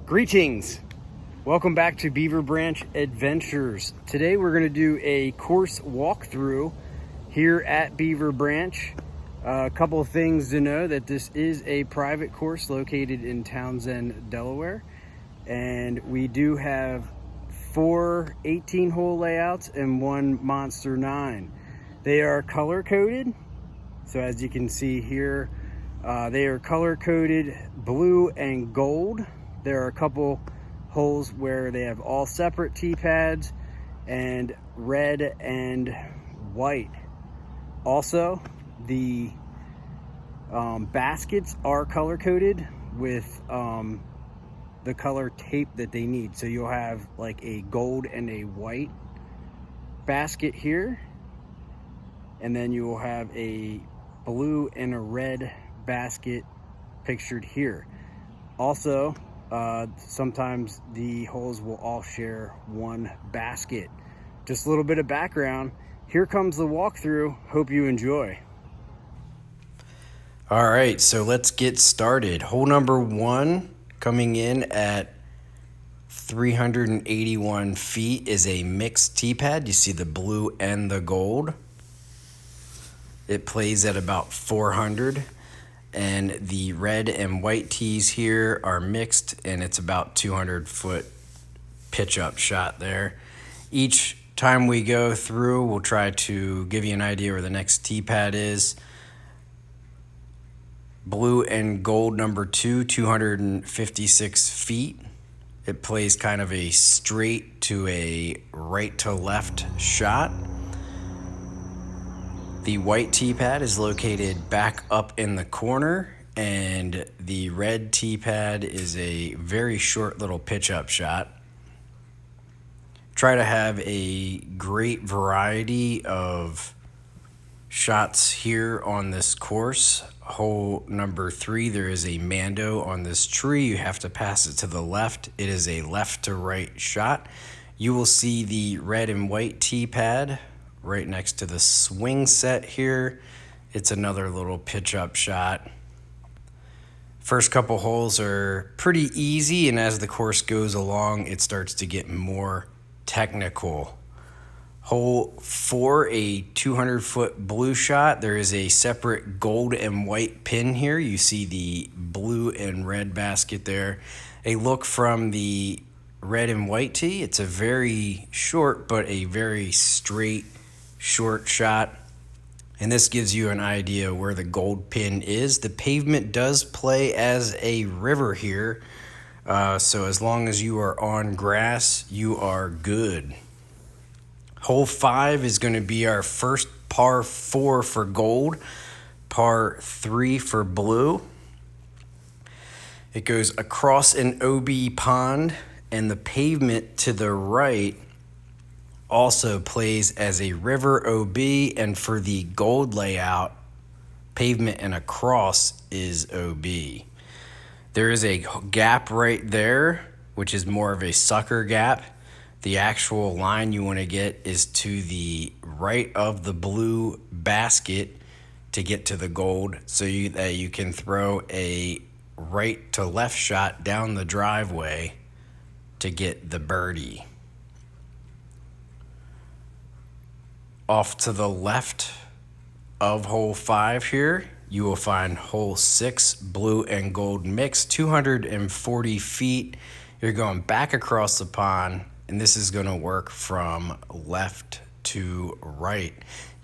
Greetings. Welcome back to Beaver Branch Adventures. Today we're going to do a course walkthrough here at Beaver Branch. A couple of things to know: that this is a private course located in Townsend, Delaware, and we do have 4 18-hole layouts and 1 Monster 9. They are color coded, so as you can see here, they are color coded blue and gold. There are a couple holes where they have all separate tee pads and red and white. Also, the baskets are color coded with the color tape that they need. So you'll have like a gold and a white basket here, and then you will have a blue and a red basket pictured here. Also, sometimes the holes will all share one basket. Just a little bit of background. Here comes the walkthrough. Hope you enjoy. All right, so let's get started. Hole number 1, coming in at 381 feet, is a mixed tee pad. You see the blue and the gold. It plays at about 400. And the red and white tees here are mixed, and it's about 200-foot pitch-up shot there. Each time we go through, we'll try to give you an idea where the next tee pad is. Blue and gold number 2, 256 feet. It plays kind of a straight to a right to left shot. The white tee pad is located back up in the corner, and the red tee pad is a very short little pitch-up shot. Try to have a great variety of shots here on this course. Hole number 3, there is a Mando on this tree. You have to pass it to the left. It is a left to right shot. You will see the red and white tee pad right next to the swing set here. It's another little pitch-up shot. First couple holes are pretty easy, and as the course goes along, it starts to get more technical. Hole 4, a 200-foot blue shot. There is a separate gold and white pin here. You see the blue and red basket there. A look from the red and white tee. It's a very short but a very straight short shot, and this gives you an idea where the gold pin is. The pavement does play as a river here, so as long as you are on grass, you are good. Hole 5 is going to be our first par 4 for gold, par 3 for blue. It goes across an OB pond, and the pavement to the right also plays as a river OB, and for the gold layout, pavement and across is OB. There is a gap right there, which is more of a sucker gap. The actual line you want to get is to the right of the blue basket to get to the gold, so that you can throw a right to left shot down the driveway to get the birdie. Off to the left of hole 5 here, you will find hole 6, blue and gold mix, 240 feet. You're going back across the pond, and this is going to work from left to right.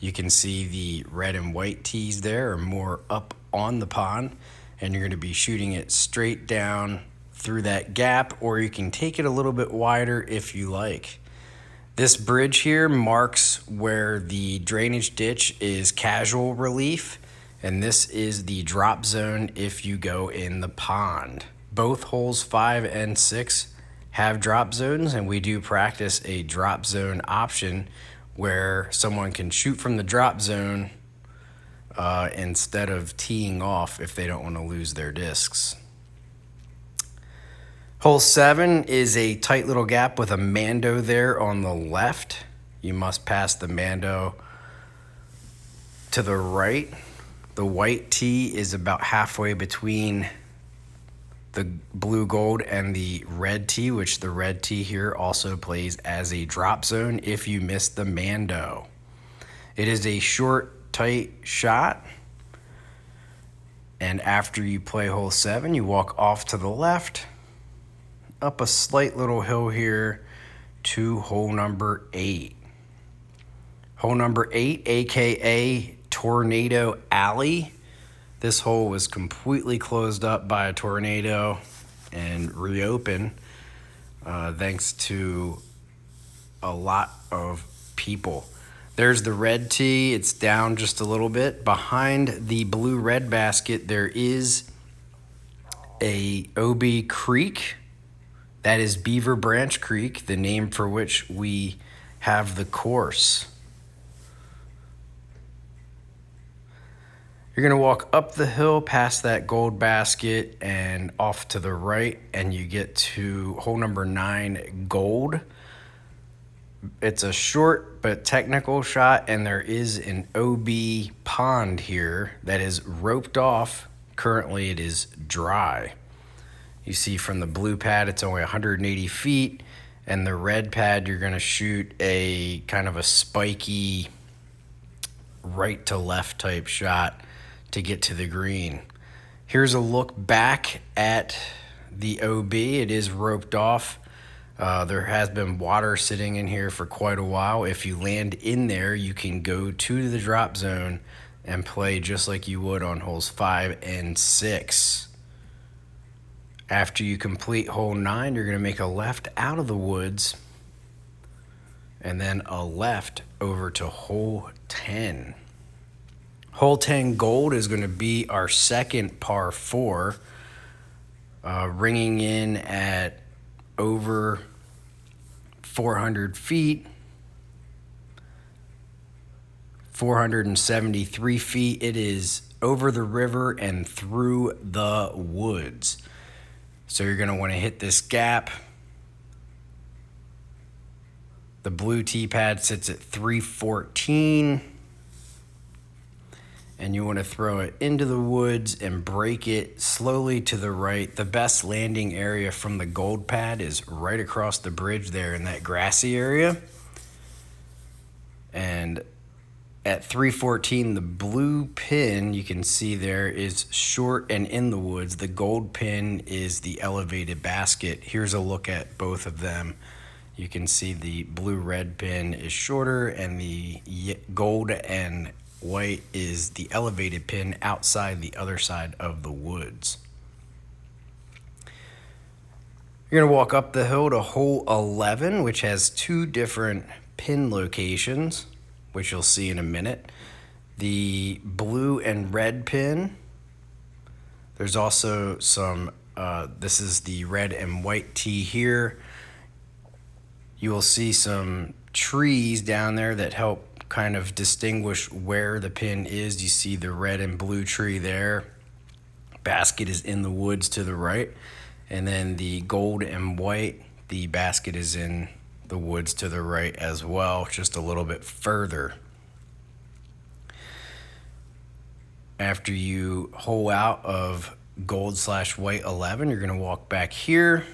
You can see the red and white tees there are more up on the pond, and you're going to be shooting it straight down through that gap, or you can take it a little bit wider if you like. This bridge here marks where the drainage ditch is casual relief, and this is the drop zone if you go in the pond. Both holes 5 and 6 have drop zones, and we do practice a drop zone option where someone can shoot from the drop zone instead of teeing off if they don't want to lose their discs. Hole 7 is a tight little gap with a Mando there on the left. You must pass the Mando to the right. The white tee is about halfway between the blue gold and the red tee, which the red tee here also plays as a drop zone if you miss the Mando. It is a short, tight shot. And after you play hole 7, you walk off to the left, up a slight little hill here to hole number 8. Hole number 8, aka Tornado Alley. This hole was completely closed up by a tornado and reopened thanks to a lot of people. There's the red tee. It's down just a little bit. Behind the blue-red basket, there is a OB Creek. That is Beaver Branch Creek, the name for which we have the course. You're going to walk up the hill past that gold basket and off to the right, and you get to hole number 9, gold. It's a short but technical shot, and there is an OB pond here that is roped off. Currently, it is dry. You see from the blue pad, it's only 180 feet, and the red pad, you're going to shoot a kind of a spiky right to left type shot to get to the green. Here's a look back at the OB. It is roped off. There has been water sitting in here for quite a while. If you land in there, you can go to the drop zone and play just like you would on holes 5 and 6. After you complete hole 9, you're going to make a left out of the woods and then a left over to hole 10. Hole 10 gold is going to be our second par 4, ringing in at over 400 feet, 473 feet. It is over the river and through the woods. So you're going to want to hit this gap. The blue tee pad sits at 314. And you want to throw it into the woods and break it slowly to the right. The best landing area from the gold pad is right across the bridge there in that grassy area. And at 314, the blue pin you can see there is short and in the woods. The gold pin is the elevated basket. Here's a look at both of them. You can see the blue-red pin is shorter, and the gold and white is the elevated pin outside the other side of the woods. You're going to walk up the hill to hole 11, which has 2 different pin locations, which you'll see in a minute. The blue and red pin. There's also some, this is the red and white tee here. You will see some trees down there that help kind of distinguish where the pin is. You see the red and blue tree there. Basket is in the woods to the right. And then the gold and white, the basket is in the woods to the right as well, just a little bit further. After you hole out of gold/white 11, you're going to walk back here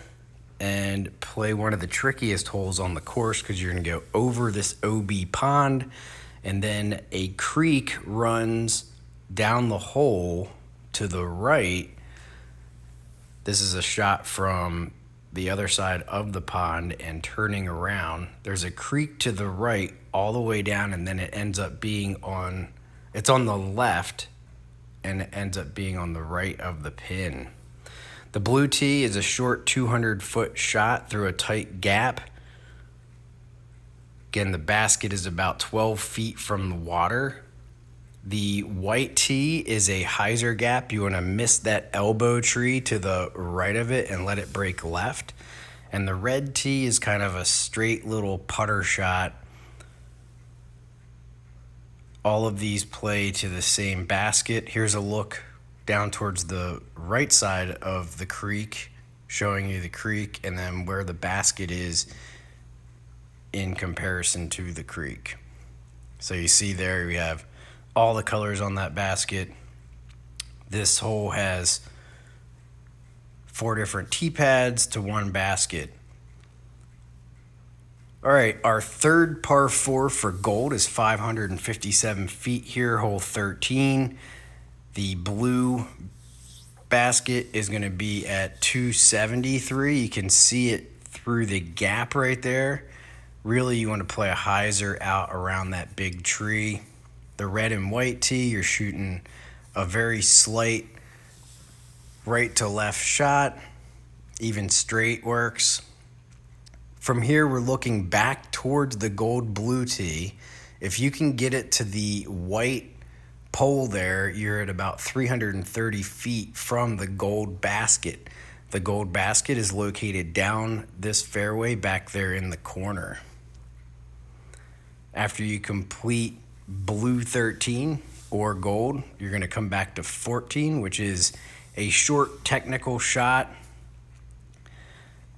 and play one of the trickiest holes on the course, because you're going to go over this OB pond, and then a creek runs down the hole to the right. This is a shot from the other side of the pond and turning around. There's a creek to the right all the way down, and then it ends up being it's on the left, and it ends up being on the right of the pin. The blue tee is a short 200-foot shot through a tight gap. Again, the basket is about 12 feet from the water. The white tee is a hyzer gap. You want to miss that elbow tree to the right of it and let it break left. And the red tee is kind of a straight little putter shot. All of these play to the same basket. Here's a look down towards the right side of the creek, showing you the creek and then where the basket is in comparison to the creek. So you see there we have all the colors on that basket. This hole has 4 different tee pads to 1 basket. All right, our third par 4 for gold is 557 feet here, hole 13. The blue basket is going to be at 273. You can see it through the gap right there. Really, you want to play a hyzer out around that big tree. The red and white tee, you're shooting a very slight right to left shot. Even straight works. From here, we're looking back towards the gold blue tee. If you can get it to the white pole there, you're at about 330 feet from the gold basket. The gold basket is located down this fairway back there in the corner. After you complete blue 13 or gold, you're going to come back to 14, which is a short technical shot,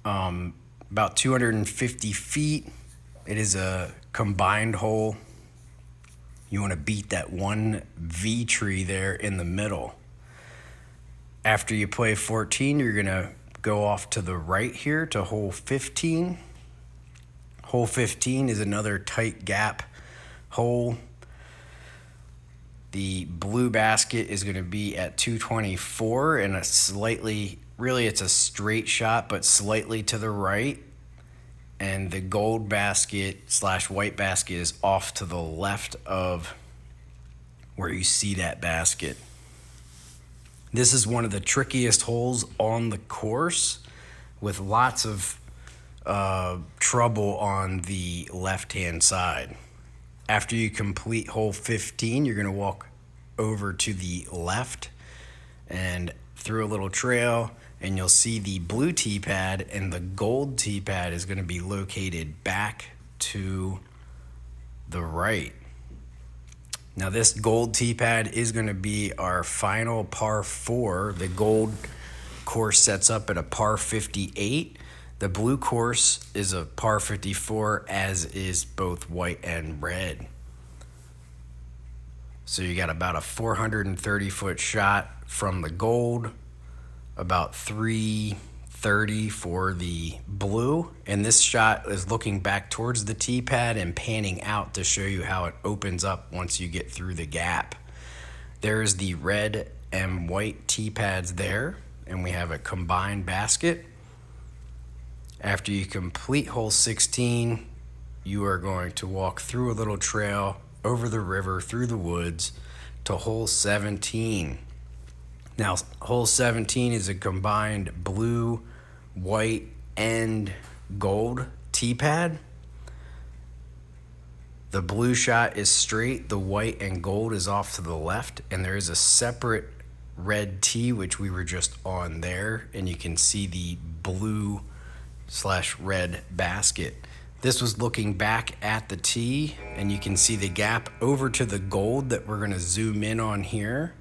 about 250 feet. It is a combined hole. You want to beat that one V tree there in the middle. After you play 14, you're going to go off to the right here to hole 15. Hole 15 is another tight gap hole. The blue basket is going to be at 224 and a slightly, really it's a straight shot, but slightly to the right. And the gold basket / white basket is off to the left of where you see that basket. This is one of the trickiest holes on the course with lots of trouble on the left-hand side. After you complete hole 15, you're going to walk over to the left and through a little trail, and you'll see the blue tee pad, and the gold tee pad is going to be located back to the right. Now this gold tee pad is going to be our final par 4. The gold course sets up at a par 58. The blue course is a par 54, as is both white and red. So you got about a 430-foot shot from the gold, about 330 for the blue. And this shot is looking back towards the tee pad and panning out to show you how it opens up once you get through the gap. There's the red and white tee pads there, and we have a combined basket. After you complete hole 16, you are going to walk through a little trail, over the river, through the woods, to hole 17. Now, hole 17 is a combined blue, white, and gold tee pad. The blue shot is straight, the white and gold is off to the left, and there is a separate red tee, which we were just on there, and you can see the blue / red basket. This was looking back at the tee, and you can see the gap over to the gold that we're going to zoom in on here.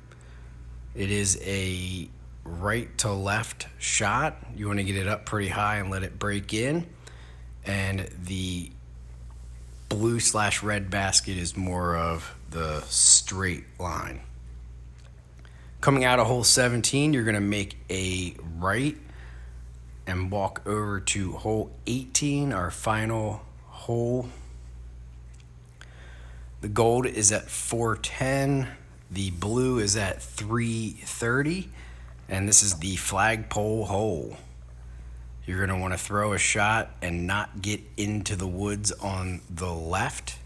It is a right to left shot. You want to get it up pretty high and let it break in. And the blue / red basket is more of the straight line. Coming out of hole 17, you're going to make a right and walk over to hole 18, our final hole. The gold is at 410. The blue is at 330. And this is the flagpole hole. You're going to want to throw a shot and not get into the woods on the left.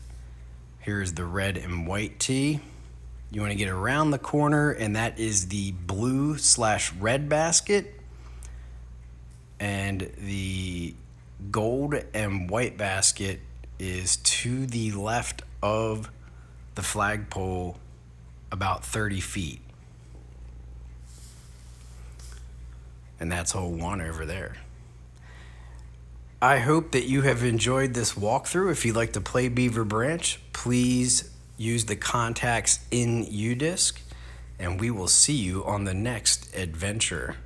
Here's the red and white tee. You want to get around the corner, and that is the blue / red basket. And the gold and white basket is to the left of the flagpole, about 30 feet. And that's hole 1 over there. I hope that you have enjoyed this walkthrough. If you'd like to play Beaver Branch, please use the contacts in UDisc, and we will see you on the next adventure.